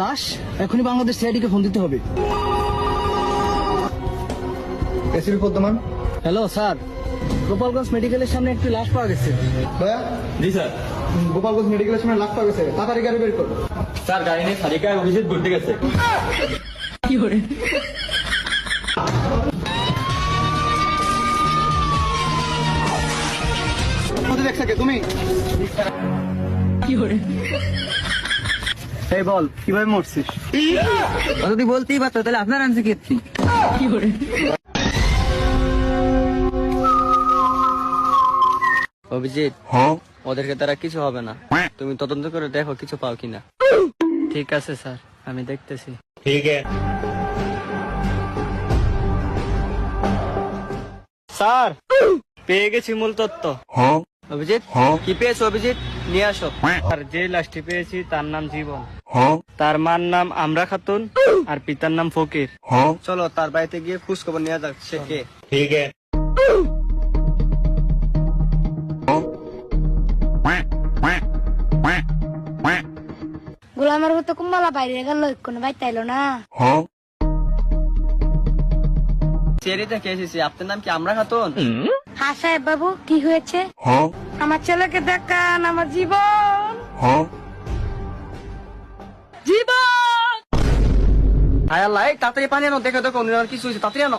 লাশ এখনই বাংলাদেশ সিআইডি কে ফোন দিতে হবে। এসিপি পদ্মমান। হ্যালো স্যার, গোপালগঞ্জ মেডিকেলের সামনে একটি লাশ পাওয়া গেছে। ভাইয়া। জি স্যার। গোপালগঞ্জ মেডিকেলের সামনে লাখ পাওয়া গেছে, তাড়াতাড়ি গাড়ি বের কর। স্যার গাড়ি নিয়ে সারিকায় অভিজিৎ ঘুরতে গেছে। কি করে? দেখছে কে তুমি? কি করে? এই বল কিভাবে মরছিস? যদি বলতেই পারতো তাহলে আপনার আনছে কি করে? অভিজিৎ, ওদেরকে তারা কিছু হবে না, তুমি তদন্ত করে দেখো কিছু পাও কিনা। ঠিক আছে স্যার, আমি দেখতেছি। ঠিক আছে স্যার, পেয়ে গেছি মূল তথ্য। অভিজিৎ, কি পেয়েছো অভিজিৎ? নিয়ে আসো। আর যে লাশটি পেয়েছি তার নাম জীবন, তার মার নাম আমরা খাতুন, আর পিতার নাম ফকির। চলো তার বাড়িতে গিয়ে খোঁজ খবর নেওয়া যাক সে কে। ঠিক আছে। গোলামের মতো কুম্বালা বাইরে গেল, কোনো বাইতে এলো না। চেরি থেকে এসেছি, আপনার নাম কি আমরা খাতুন? হ্যাঁ সাহেব বাবু, কি হয়েছে? আমার ছেলেকে দেখান, আমার জীবন। জীবন! হায় আল্লাহ, এই তাড়াতাড়ি পানি আনো, দেখো দেখো কিছু হয়েছে, তাড়াতাড়ি আনো।